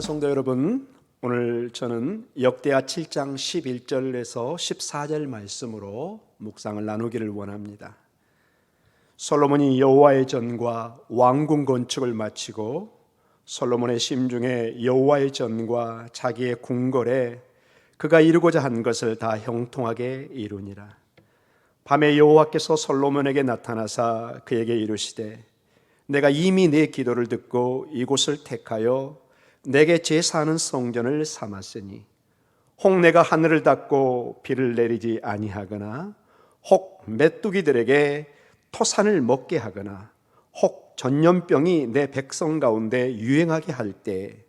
사랑하는 성도 여러분, 오늘 저는 역대하 7장 11절에서 14절 말씀으로 묵상을 나누기를 원합니다. 솔로몬이 여호와의 전과 왕궁 건축을 마치고 솔로몬의 심중에 여호와의 전과 자기의 궁궐에 그가 이루고자 한 것을 다 형통하게 이루니라. 밤에 여호와께서 솔로몬에게 나타나사 그에게 이르시되 내가 이미 내 기도를 듣고 이곳을 택하여 내게 제사하는 성전을 삼았으니 혹 내가 하늘을 닫고 비를 내리지 아니하거나 혹 메뚜기들에게 토산을 먹게 하거나 혹 전염병이 내 백성 가운데 유행하게 할 때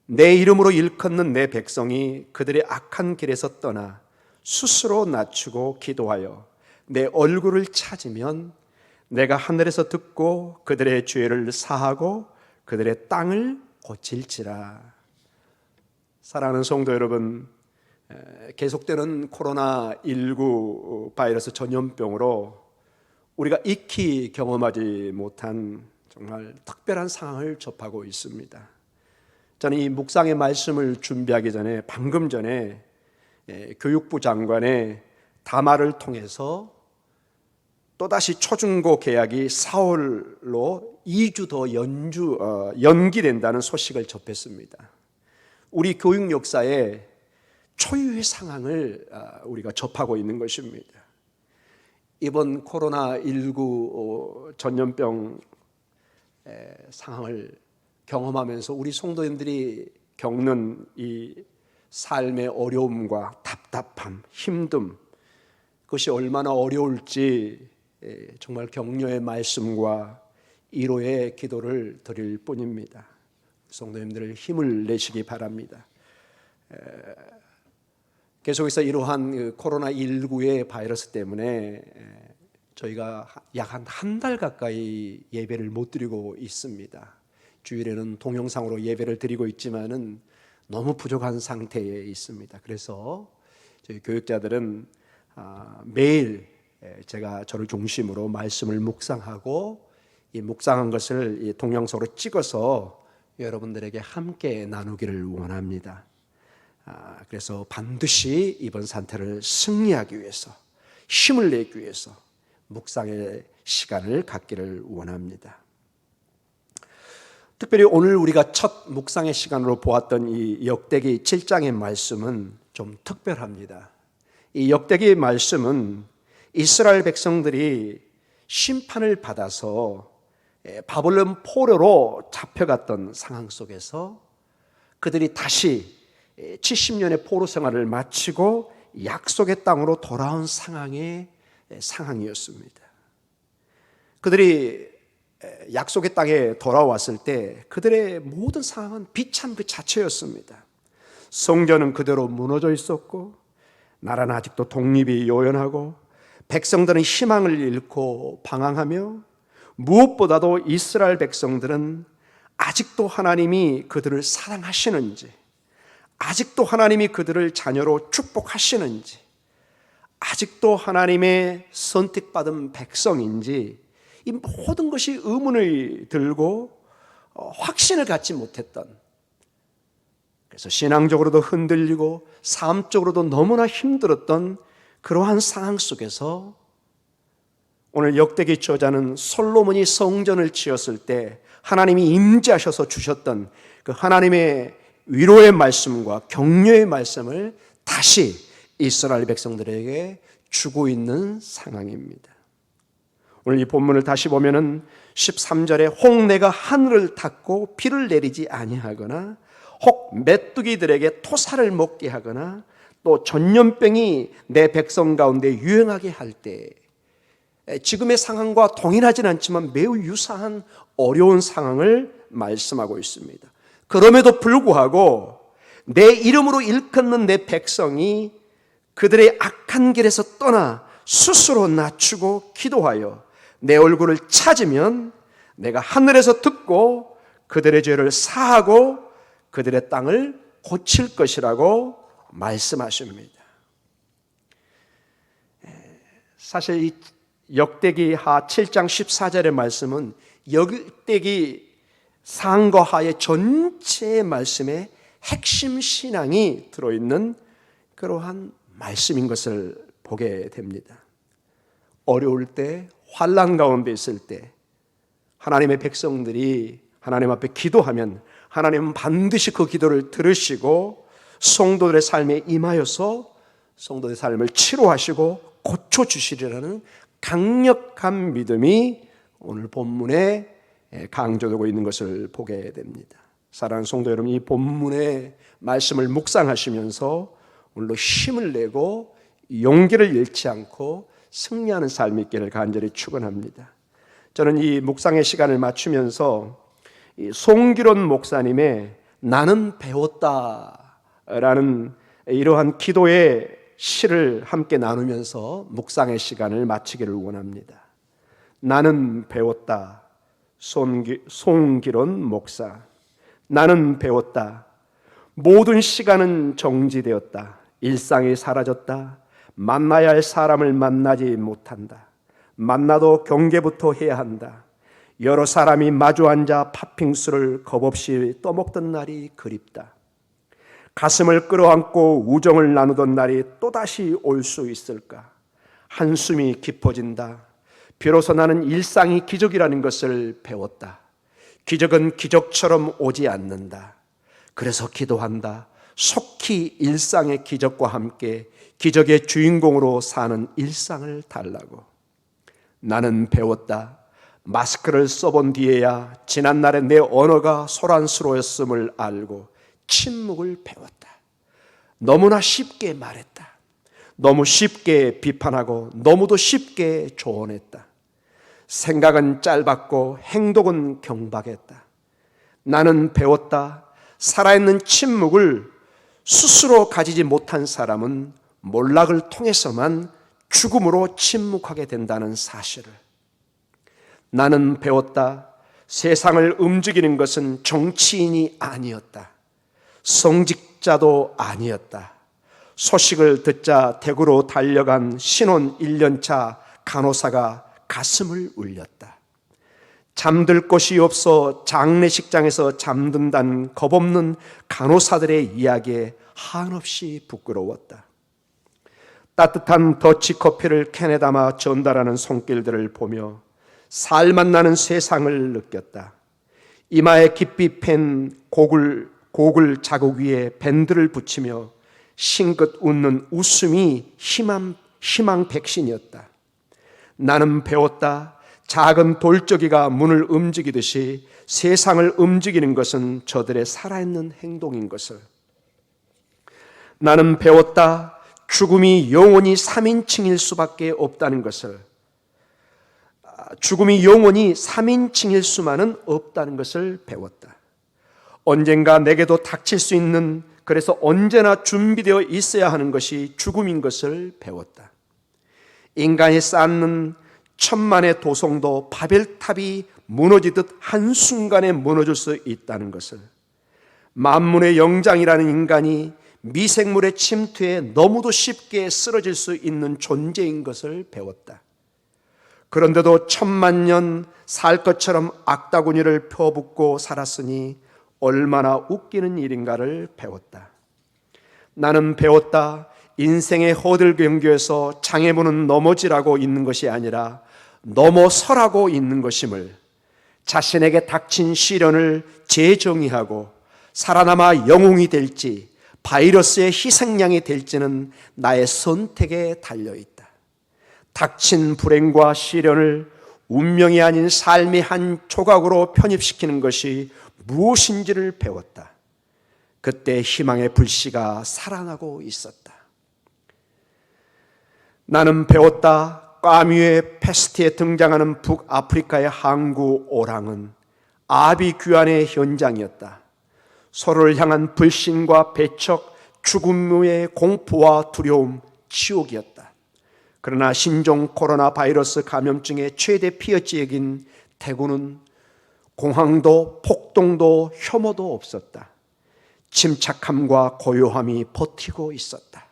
내 이름으로 일컫는 내 백성이 그들의 악한 길에서 떠나 스스로 낮추고 기도하여 내 얼굴을 찾으면 내가 하늘에서 듣고 그들의 죄를 사하고 그들의 땅을 고칠지라. 사랑하는 성도 여러분, 계속되는 코로나19 바이러스 전염병으로 우리가 익히 경험하지 못한 정말 특별한 상황을 접하고 있습니다. 저는 이 묵상의 말씀을 준비하기 전에 방금 전에 교육부 장관의 담화를 통해서 또다시 초중고 개학이 4월로 2주 더 연기된다는 소식을 접했습니다. 우리 교육 역사에 초유의 상황을 우리가 접하고 있는 것입니다. 이번 코로나19 전염병 상황을 경험하면서 우리 성도님들이 겪는 이 삶의 어려움과 답답함, 힘듦, 그것이 얼마나 어려울지 정말 격려의 말씀과 위로의 기도를 드릴 뿐입니다. 성도님들 힘을 내시기 바랍니다. 계속해서 이러한 코로나19의 바이러스 때문에 저희가 약 한 달 가까이 예배를 못 드리고 있습니다. 주일에는 동영상으로 예배를 드리고 있지만은 너무 부족한 상태에 있습니다. 그래서 저희 교육자들은 매일 제가 저를 중심으로 말씀을 묵상하고 이 묵상한 것을 동영상으로 찍어서 여러분들에게 함께 나누기를 원합니다. 그래서 반드시 이번 사태를 승리하기 위해서 힘을 내기 위해서 묵상의 시간을 갖기를 원합니다. 특별히 오늘 우리가 첫 묵상의 시간으로 보았던 이 역대기 7장의 말씀은 좀 특별합니다. 이 역대기의 말씀은 이스라엘 백성들이 심판을 받아서 바벨론 포로로 잡혀갔던 상황 속에서 그들이 다시 70년의 포로 생활을 마치고 약속의 땅으로 돌아온 상황이었습니다. 그들이 약속의 땅에 돌아왔을 때 그들의 모든 상황은 비참 그 자체였습니다. 성전은 그대로 무너져 있었고 나라는 아직도 독립이 요연하고 백성들은 희망을 잃고 방황하며 무엇보다도 이스라엘 백성들은 아직도 하나님이 그들을 사랑하시는지, 아직도 하나님이 그들을 자녀로 축복하시는지, 아직도 하나님의 선택받은 백성인지 이 모든 것이 의문을 들고 확신을 갖지 못했던, 그래서 신앙적으로도 흔들리고 삶적으로도 너무나 힘들었던 그러한 상황 속에서 오늘 역대기 저자는 솔로몬이 성전을 지었을 때 하나님이 임재하셔서 주셨던 그 하나님의 위로의 말씀과 격려의 말씀을 다시 이스라엘 백성들에게 주고 있는 상황입니다. 오늘 이 본문을 다시 보면은 13절에 혹 내가 하늘을 닫고 비를 내리지 아니하거나 혹 메뚜기들에게 토사를 먹게 하거나 또 전염병이 내 백성 가운데 유행하게 할 때, 지금의 상황과 동일하지는 않지만 매우 유사한 어려운 상황을 말씀하고 있습니다. 그럼에도 불구하고 내 이름으로 일컫는 내 백성이 그들의 악한 길에서 떠나 스스로 낮추고 기도하여 내 얼굴을 찾으면 내가 하늘에서 듣고 그들의 죄를 사하고 그들의 땅을 고칠 것이라고 말씀하십니다. 사실 이 역대기하 7장 14절의 말씀은 역대기 상과 하의 전체 말씀에 핵심 신앙이 들어있는 그러한 말씀인 것을 보게 됩니다. 어려울 때, 환난 가운데 있을 때 하나님의 백성들이 하나님 앞에 기도하면 하나님은 반드시 그 기도를 들으시고 성도들의 삶에 임하여서 성도들의 삶을 치료하시고 고쳐주시리라는 강력한 믿음이 오늘 본문에 강조되고 있는 것을 보게 됩니다. 사랑하는 성도 여러분, 이 본문의 말씀을 묵상하시면서 오늘도 힘을 내고 용기를 잃지 않고 승리하는 삶이 있기를 간절히 축원합니다. 저는 이 묵상의 시간을 맞추면서 이 송기론 목사님의 나는 배웠다라는 이러한 기도의 시를 함께 나누면서 묵상의 시간을 마치기를 원합니다. 나는 배웠다. 송기론 목사. 나는 배웠다. 모든 시간은 정지되었다. 일상이 사라졌다. 만나야 할 사람을 만나지 못한다. 만나도 경계부터 해야 한다. 여러 사람이 마주 앉아 팥빙수를 겁없이 떠먹던 날이 그립다. 가슴을 끌어안고 우정을 나누던 날이 또다시 올 수 있을까? 한숨이 깊어진다. 비로소 나는 일상이 기적이라는 것을 배웠다. 기적은 기적처럼 오지 않는다. 그래서 기도한다. 속히 일상의 기적과 함께 기적의 주인공으로 사는 일상을 달라고. 나는 배웠다. 마스크를 써본 뒤에야 지난날의 내 언어가 소란스러웠음을 알고 침묵을 배웠다. 너무나 쉽게 말했다. 너무 쉽게 비판하고 너무도 쉽게 조언했다. 생각은 짧았고 행동은 경박했다. 나는 배웠다. 살아있는 침묵을 스스로 가지지 못한 사람은 몰락을 통해서만 죽음으로 침묵하게 된다는 사실을. 나는 배웠다. 세상을 움직이는 것은 정치인이 아니었다. 성직자도 아니었다. 소식을 듣자 대구로 달려간 신혼 1년차 간호사가 가슴을 울렸다. 잠들 곳이 없어 장례식장에서 잠든다는 겁없는 간호사들의 이야기에 한없이 부끄러웠다. 따뜻한 더치커피를 캔에 담아 전달하는 손길들을 보며 살맛 나는 세상을 느꼈다. 이마에 깊이 팬 고글 자국 위에 밴드를 붙이며 싱긋 웃는 웃음이 희망 백신이었다. 나는 배웠다. 작은 돌적이가 문을 움직이듯이 세상을 움직이는 것은 저들의 살아있는 행동인 것을. 나는 배웠다. 죽음이 영원히 3인칭일 수밖에 없다는 것을. 죽음이 영원히 3인칭일 수만은 없다는 것을 배웠다. 언젠가 내게도 닥칠 수 있는, 그래서 언제나 준비되어 있어야 하는 것이 죽음인 것을 배웠다. 인간이 쌓는 천만의 도성도 바벨탑이 무너지듯 한순간에 무너질 수 있다는 것을. 만문의 영장이라는 인간이 미생물의 침투에 너무도 쉽게 쓰러질 수 있는 존재인 것을 배웠다. 그런데도 1000만 년 살 것처럼 악다구니를 펴붓고 살았으니 얼마나 웃기는 일인가를 배웠다. 나는 배웠다. 인생의 허들 경계에서 장애물은 넘어지라고 있는 것이 아니라 넘어서라고 있는 것임을, 자신에게 닥친 시련을 재정의하고 살아남아 영웅이 될지 바이러스의 희생양이 될지는 나의 선택에 달려있다. 닥친 불행과 시련을 운명이 아닌 삶의 한 조각으로 편입시키는 것이 무엇인지를 배웠다. 그때 희망의 불씨가 살아나고 있었다. 나는 배웠다. 까뮤의 페스트에 등장하는 북아프리카의 항구 오랑은 아비규환의 현장이었다. 서로를 향한 불신과 배척, 죽음의 공포와 두려움, 지옥이었다. 그러나 신종 코로나 바이러스 감염증의 최대 피해지역인 대구는 공항도 폭동도 혐오도 없었다. 침착함과 고요함이 버티고 있었다.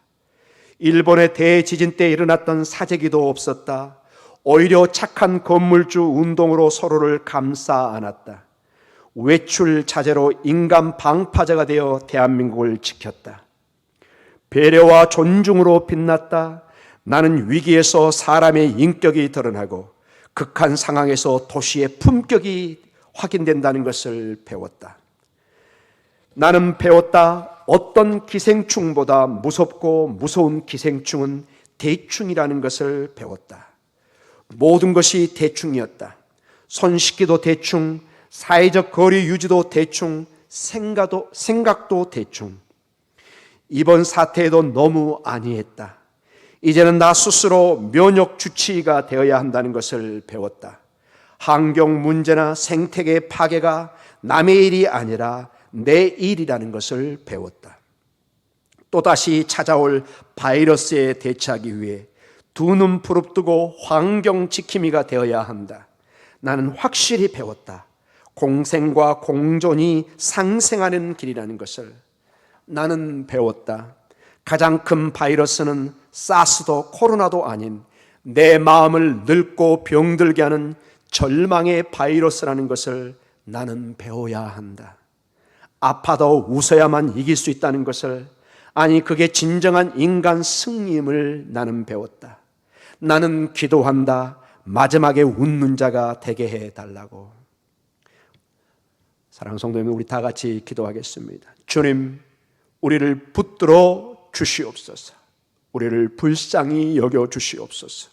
일본의 대지진 때 일어났던 사재기도 없었다. 오히려 착한 건물주 운동으로 서로를 감싸 안았다. 외출 자제로 인간 방파제가 되어 대한민국을 지켰다. 배려와 존중으로 빛났다. 나는 위기에서 사람의 인격이 드러나고 극한 상황에서 도시의 품격이 확인된다는 것을 배웠다. 나는 배웠다. 어떤 기생충보다 무섭고 무서운 기생충은 대충이라는 것을 배웠다. 모든 것이 대충이었다. 손 씻기도 대충, 사회적 거리 유지도 대충, 생각도 대충. 이번 사태에도 너무 안이했다. 이제는 나 스스로 면역 주치의가 되어야 한다는 것을 배웠다. 환경 문제나 생태계 파괴가 남의 일이 아니라 내 일이라는 것을 배웠다. 또다시 찾아올 바이러스에 대처하기 위해 두 눈 부릅뜨고 환경 지킴이가 되어야 한다. 나는 확실히 배웠다. 공생과 공존이 상생하는 길이라는 것을 나는 배웠다. 가장 큰 바이러스는 사스도 코로나도 아닌 내 마음을 늙고 병들게 하는 절망의 바이러스라는 것을 나는 배워야 한다. 아파도 웃어야만 이길 수 있다는 것을, 아니 그게 진정한 인간 승리임을 나는 배웠다. 나는 기도한다. 마지막에 웃는 자가 되게 해달라고. 사랑하는 성도 여러분, 우리 다 같이 기도하겠습니다. 주님, 우리를 붙들어 주시옵소서. 우리를 불쌍히 여겨 주시옵소서.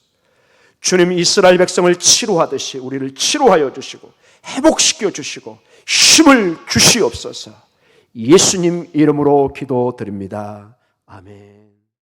주님, 이스라엘 백성을 치료하듯이 우리를 치료하여 주시고 회복시켜 주시고 힘을 주시옵소서. 예수님 이름으로 기도드립니다. 아멘.